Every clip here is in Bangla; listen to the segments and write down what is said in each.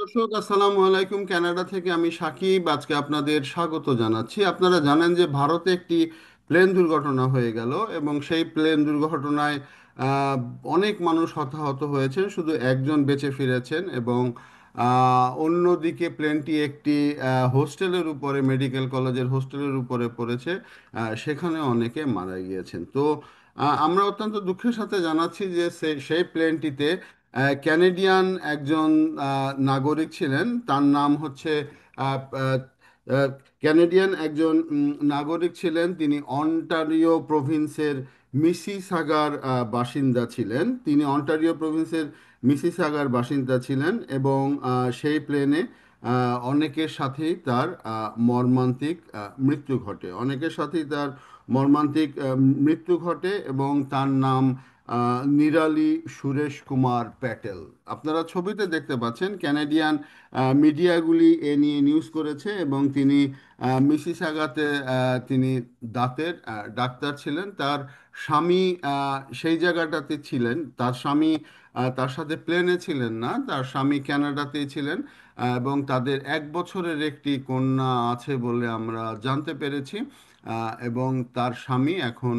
দর্শক, আসসালামু আলাইকুম। কানাডা থেকে আমি সাকিব। আজকে আপনাদের স্বাগত জানাচ্ছি। আপনারা জানেন যে ভারতে একটি প্লেন দুর্ঘটনা হয়ে গেল এবং সেই প্লেন দুর্ঘটনায় আহ, অনেক মানুষ হতাহত হয়েছেন, শুধু একজন বেঁচে ফিরেছেন। এবং অন্যদিকে প্লেনটি একটি হোস্টেলের উপরে, মেডিকেল কলেজের হোস্টেলের উপরে পড়েছে। সেখানে অনেকে মারা গিয়েছেন। তো আমরা অত্যন্ত দুঃখের সাথে জানাচ্ছি যে সেই প্লেনটিতে ক্যানেডিয়ান একজন নাগরিক ছিলেন। তার নাম হচ্ছে আহ, আহ, আহ, ক্যানেডিয়ান একজন নাগরিক ছিলেন। তিনি অন্টারিও প্রভিন্সের মিসিসাগার বাসিন্দা ছিলেন। তিনি অন্টারিও প্রভিন্সের মিসিসাগার বাসিন্দা ছিলেন এবং সেই প্লেনে অনেকের সাথেই তার মর্মান্তিক মৃত্যু ঘটে। অনেকের সাথেই তার মর্মান্তিক মৃত্যু ঘটে এবং তার নাম নিরালি সুরেশ কুমার প্যাটেল। আপনারা ছবিতে দেখতে পাচ্ছেন, ক্যানাডিয়ান মিডিয়াগুলি এ নিয়ে নিউজ করেছে এবং তিনি মিসিসাগাতে তিনি দাঁতের ডাক্তার ছিলেন। তার স্বামী সেই জায়গাটাতে ছিলেন। তার স্বামী তার সাথে প্লেনে ছিলেন না, তার স্বামী কানাডাতেই ছিলেন। এবং তাদের 1 বছরের একটি কন্যা আছে বলে আমরা জানতে পেরেছি। এবং তার স্বামী এখন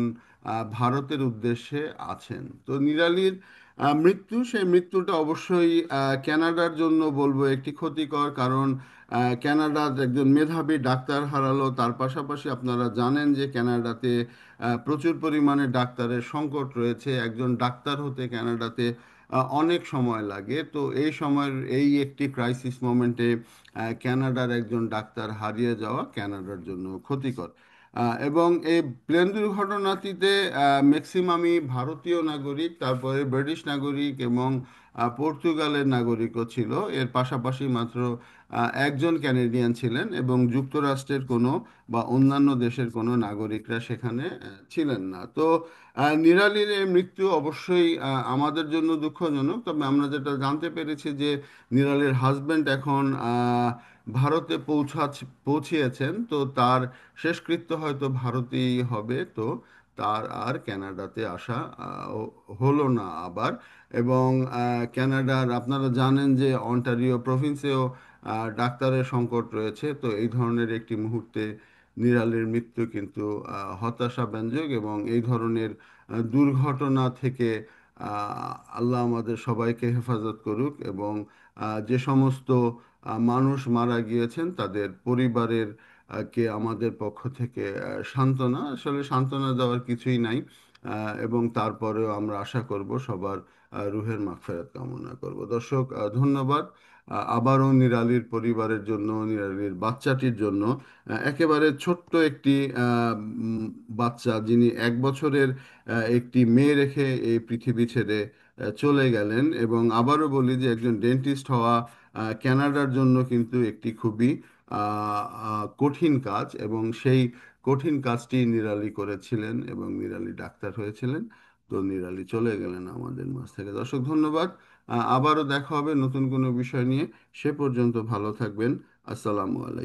ভারতের উদ্দেশ্যে আছেন। তো নিরালির মৃত্যু, সেই মৃত্যুটা অবশ্যই কানাডার জন্য বলবো একটি ক্ষতিকর, কারণ কানাডার একজন মেধাবী ডাক্তার হারালো। তার পাশাপাশি আপনারা জানেন যে কানাডাতে প্রচুর পরিমাণে ডাক্তারের সংকট রয়েছে। একজন ডাক্তার হতে কানাডাতে অনেক সময় লাগে। তো এই সময়ের এই একটি ক্রাইসিস মোমেন্টে কানাডার একজন ডাক্তার হারিয়ে যাওয়া কানাডার জন্য ক্ষতিকর। এবং এই প্লেন দুর্ঘটনাটিতে ম্যাক্সিমামই ভারতীয় নাগরিক, তারপরে ব্রিটিশ নাগরিক এবং পর্তুগালের নাগরিকও ছিল। এর পাশাপাশি মাত্র একজন ক্যানেডিয়ান ছিলেন এবং যুক্তরাষ্ট্রের কোনো বা অন্যান্য দেশের কোনো নাগরিকরা সেখানে ছিলেন না। তো নিরালির এই মৃত্যু অবশ্যই আমাদের জন্য দুঃখজনক। তবে আমরা যেটা জানতে পেরেছি যে নিরালির হাজবেন্ড এখন ভারতে পৌঁছিয়েছেন। তো তার শেষকৃত্য হয়তো ভারতেই হবে। তো তার আর কানাডাতে আসা হলো না আবার। এবং কানাডার আপনারা জানেন যে অন্টারিও প্রভিন্সেও ডাক্তারের সংকট রয়েছে। তো এই ধরনের একটি মুহূর্তে নিরালির মৃত্যু কিন্তু হতাশাব্যঞ্জক। এবং এই ধরনের দুর্ঘটনা থেকে আল্লাহ আমাদের সবাইকে হেফাজত করুক। এবং যে সমস্ত মানুষ মারা গিয়েছেন তাদের পরিবারের কে আমাদের পক্ষ থেকে সান্ত্বনা, আসলে সান্ত্বনা দেওয়ার কিছুই নাই। এবং তারপরেও আমরা আশা করব সবার রুহের মাগফিরাত কামনা করব। দর্শক, ধন্যবাদ। আবারও নিরালির পরিবারের জন্য, নিরালির বাচ্চাটির জন্য, একেবারে ছোট্ট একটি বাচ্চা, যিনি 1 বছরের একটি মেয়ে রেখে এই পৃথিবী ছেড়ে চলে গেলেন। এবং আবারও বলি যে একজন ডেন্টিস্ট হওয়া কানাডার জন্য কিন্তু একটি খুবই কঠিন কাজ, এবং সেই কঠিন কাজটি নিরালি করেছিলেন এবং নিরালি ডাক্তার হয়েছিলেন। তো নিরালি চলে গেলেন আমাদের মাঝ থেকে। দর্শক, ধন্যবাদ। আবারও দেখা হবে নতুন কোনো বিষয় নিয়ে। সে পর্যন্ত ভালো থাকবেন। আসসালামু আলাইকুম।